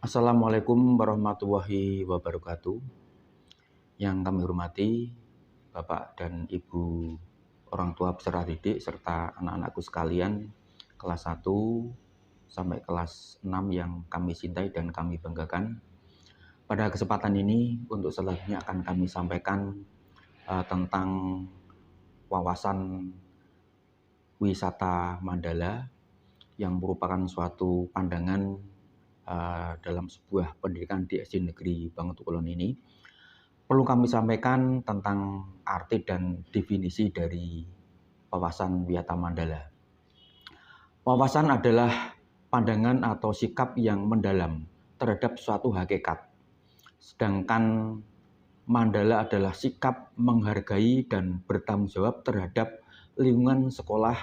Assalamualaikum warahmatullahi wabarakatuh. Yang kami hormati Bapak dan Ibu orang tua peserta didik serta anak-anakku sekalian kelas 1 sampai kelas 6 yang kami cintai dan kami banggakan. Pada kesempatan ini untuk selanjutnya akan kami sampaikan tentang wawasan wisata Mandala yang merupakan suatu pandangan dalam sebuah pendidikan di SD Negeri Bangutukulon ini. Perlu kami sampaikan tentang arti dan definisi dari wawasan Wiyata Mandala. Wawasan adalah pandangan atau sikap yang mendalam terhadap suatu hakikat. Sedangkan Mandala adalah sikap menghargai dan bertanggung jawab terhadap lingkungan sekolah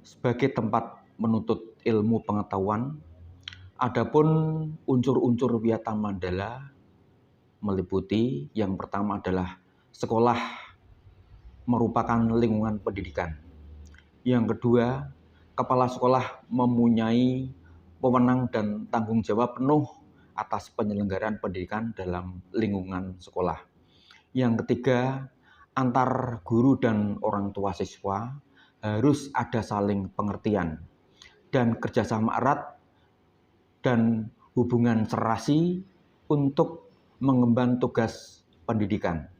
sebagai tempat menuntut ilmu pengetahuan. Adapun unsur-unsur Wiyata Mandala meliputi yang pertama adalah sekolah merupakan lingkungan pendidikan. Yang kedua, kepala sekolah mempunyai wewenang dan tanggung jawab penuh atas penyelenggaraan pendidikan dalam lingkungan sekolah. Yang ketiga, antar guru dan orang tua siswa harus ada saling pengertian dan kerjasama erat dan hubungan serasi untuk mengemban tugas pendidikan.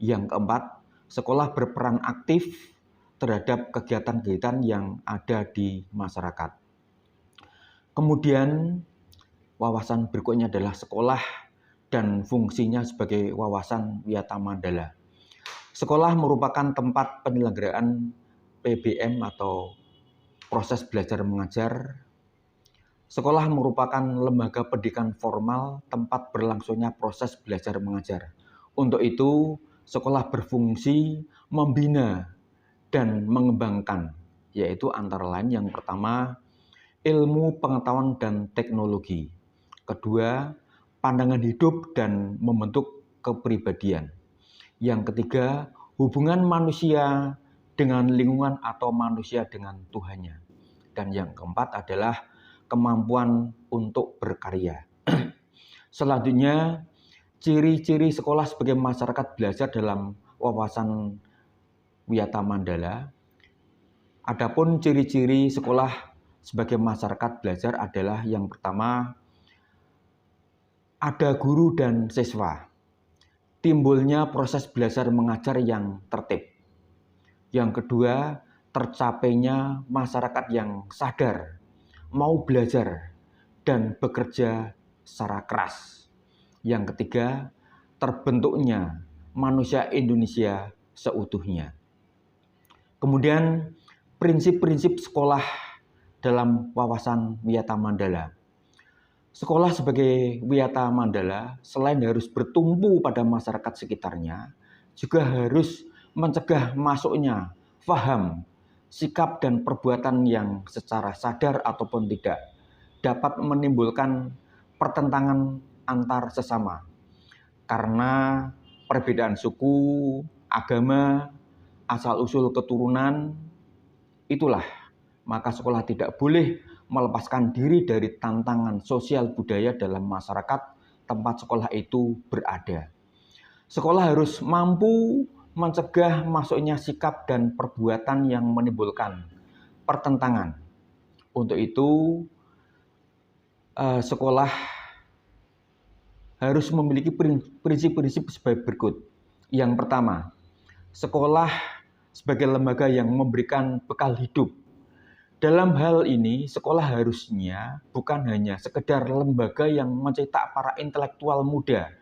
Yang keempat, sekolah berperan aktif terhadap kegiatan-kegiatan yang ada di masyarakat. Kemudian, wawasan berikutnya adalah sekolah dan fungsinya sebagai wawasan Wiyata Mandala. Sekolah merupakan tempat penyelenggaraan PBM atau proses belajar mengajar. Sekolah merupakan lembaga pendidikan formal tempat berlangsungnya proses belajar mengajar. Untuk itu, sekolah berfungsi membina dan mengembangkan, yaitu antara lain yang pertama, ilmu pengetahuan dan teknologi. Kedua, pandangan hidup dan membentuk kepribadian. Yang ketiga, hubungan manusia dengan lingkungan atau manusia dengan Tuhannya. Dan yang keempat adalah kemampuan untuk berkarya. Selanjutnya, ciri-ciri sekolah sebagai masyarakat belajar dalam wawasan Wiyata Mandala. Adapun ciri-ciri sekolah sebagai masyarakat belajar adalah yang pertama, ada guru dan siswa. Timbulnya proses belajar mengajar yang tertib. Yang kedua, tercapainya masyarakat yang sadar, mau belajar dan bekerja secara keras. Yang ketiga, terbentuknya manusia Indonesia seutuhnya. Kemudian prinsip-prinsip sekolah dalam wawasan Wiyata Mandala. Sekolah sebagai Wiyata Mandala selain harus bertumpu pada masyarakat sekitarnya, juga harus mencegah masuknya faham, sikap dan perbuatan yang secara sadar ataupun tidak dapat menimbulkan pertentangan antar sesama karena perbedaan suku, agama, asal-usul keturunan. Itulah maka sekolah tidak boleh melepaskan diri dari tantangan sosial budaya dalam masyarakat tempat sekolah itu berada. Sekolah harus mampu mencegah masuknya sikap dan perbuatan yang menimbulkan pertentangan. Untuk itu, sekolah harus memiliki prinsip-prinsip sebagai berikut. Yang pertama, sekolah sebagai lembaga yang memberikan bekal hidup. Dalam hal ini, sekolah harusnya bukan hanya sekedar lembaga yang mencetak para intelektual muda,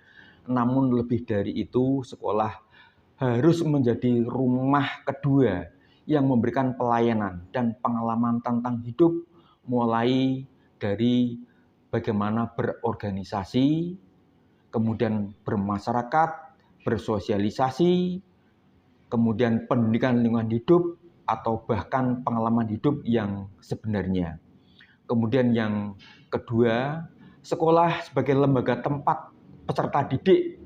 namun lebih dari itu, sekolah harus menjadi rumah kedua yang memberikan pelayanan dan pengalaman tentang hidup, mulai dari bagaimana berorganisasi, kemudian bermasyarakat, bersosialisasi, kemudian pendidikan lingkungan hidup, atau bahkan pengalaman hidup yang sebenarnya. Kemudian yang kedua, sekolah sebagai lembaga tempat peserta didik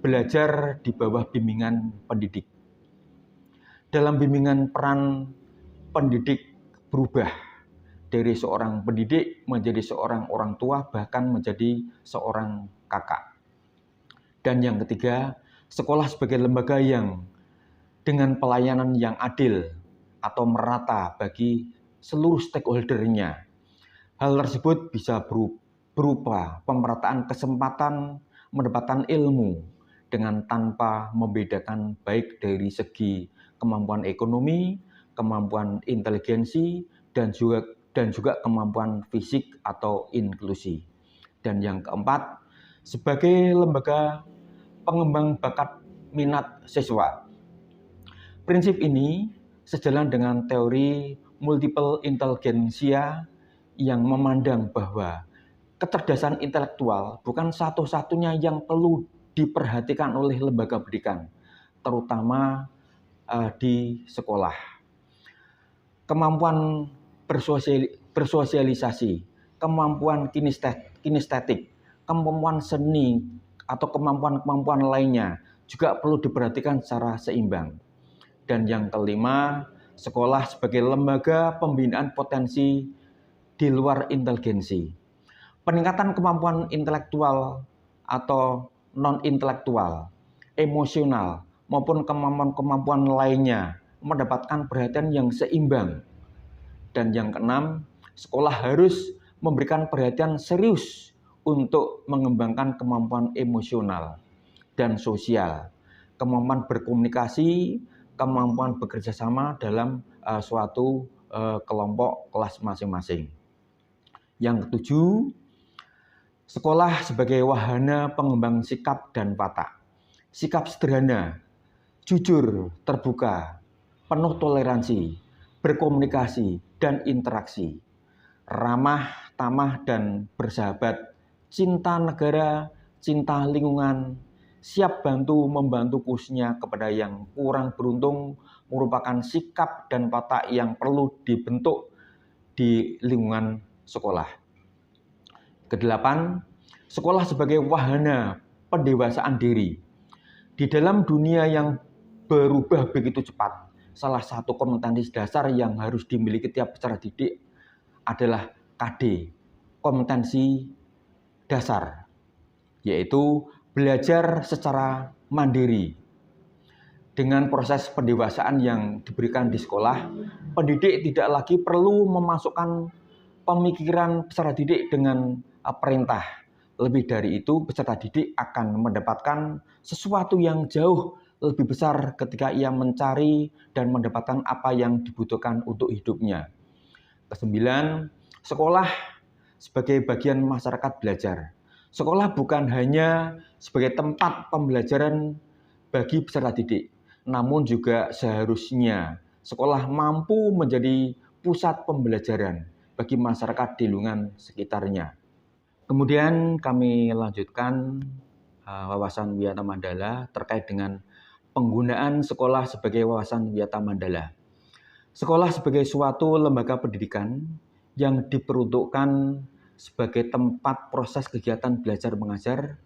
belajar di bawah bimbingan pendidik. Dalam bimbingan peran pendidik berubah dari seorang pendidik menjadi seorang orang tua, bahkan menjadi seorang kakak. Dan yang ketiga, sekolah sebagai lembaga yang dengan pelayanan yang adil atau merata bagi seluruh stakeholder-nya. Hal tersebut bisa berupa pemerataan kesempatan mendapatkan ilmu dengan tanpa membedakan baik dari segi kemampuan ekonomi, kemampuan inteligensi, dan juga kemampuan fisik atau inklusi. Dan yang keempat, sebagai lembaga pengembang bakat minat siswa. Prinsip ini sejalan dengan teori multiple intelligentsia yang memandang bahwa kecerdasan intelektual bukan satu-satunya yang perlu diperhatikan oleh lembaga pendidikan, terutama di sekolah. Kemampuan bersosialisasi, kemampuan kinestetik, kemampuan seni, atau kemampuan-kemampuan lainnya juga perlu diperhatikan secara seimbang. Dan yang kelima, sekolah sebagai lembaga pembinaan potensi di luar inteligensi. Peningkatan kemampuan intelektual atau non-intelektual, emosional, maupun kemampuan-kemampuan lainnya mendapatkan perhatian yang seimbang. Dan yang keenam, sekolah harus memberikan perhatian serius untuk mengembangkan kemampuan emosional dan sosial, kemampuan berkomunikasi, kemampuan bekerja sama dalam suatu kelompok kelas masing-masing. Yang ketujuh, sekolah sebagai wahana pengembang sikap dan watak. Sikap sederhana, jujur, terbuka, penuh toleransi, berkomunikasi, dan interaksi. Ramah, tamah, dan bersahabat, cinta negara, cinta lingkungan, siap membantu khususnya kepada yang kurang beruntung, merupakan sikap dan watak yang perlu dibentuk di lingkungan sekolah. Kedelapan, sekolah sebagai wahana pendewasaan diri. Di dalam dunia yang berubah begitu cepat, salah satu kompetensi dasar yang harus dimiliki tiap peserta didik adalah KD, kompetensi dasar, yaitu belajar secara mandiri. Dengan proses pendewasaan yang diberikan di sekolah, pendidik tidak lagi perlu memasukkan pemikiran peserta didik dengan perintah. Lebih dari itu, peserta didik akan mendapatkan sesuatu yang jauh lebih besar ketika ia mencari dan mendapatkan apa yang dibutuhkan untuk hidupnya. Kesembilan, sekolah sebagai bagian masyarakat belajar. Sekolah bukan hanya sebagai tempat pembelajaran bagi peserta didik, namun juga seharusnya sekolah mampu menjadi pusat pembelajaran bagi masyarakat di lingkungan sekitarnya. Kemudian kami lanjutkan wawasan Wiyata Mandala terkait dengan penggunaan sekolah sebagai wawasan Wiyata Mandala. Sekolah sebagai suatu lembaga pendidikan yang diperuntukkan sebagai tempat proses kegiatan belajar mengajar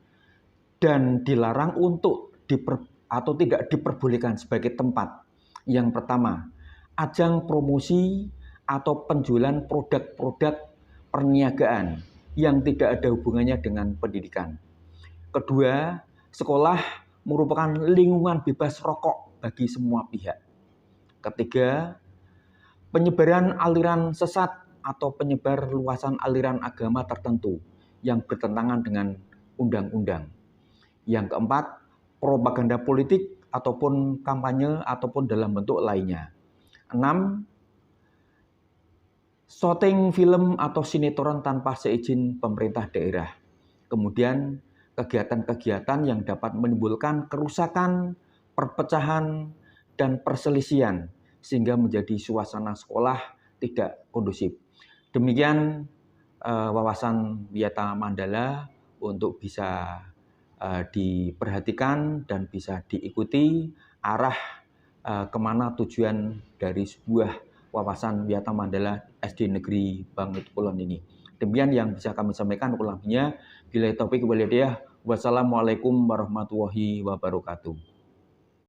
dan dilarang untuk tidak diperbolehkan sebagai tempat. Yang pertama, ajang promosi atau penjualan produk-produk perniagaan yang tidak ada hubungannya dengan pendidikan. Kedua, sekolah merupakan lingkungan bebas rokok bagi semua pihak. Ketiga, penyebaran aliran sesat atau penyebar luasan aliran agama tertentu yang bertentangan dengan undang-undang. Yang keempat, propaganda politik ataupun kampanye ataupun dalam bentuk lainnya. 6. Syuting film atau sinetron tanpa seizin pemerintah daerah. Kemudian kegiatan-kegiatan yang dapat menimbulkan kerusakan, perpecahan, dan perselisihan sehingga menjadi suasana sekolah tidak kondusif. Demikian wawasan Wiyata Mandala untuk bisa diperhatikan dan bisa diikuti arah kemana tujuan dari sebuah wawasan Wiyata Mandala SD Negeri Bangut Kulon ini. Demikian yang bisa kami sampaikan. Kurang lebihnya, billahi taufiq wal hidayah. Wassalamualaikum warahmatullahi wabarakatuh.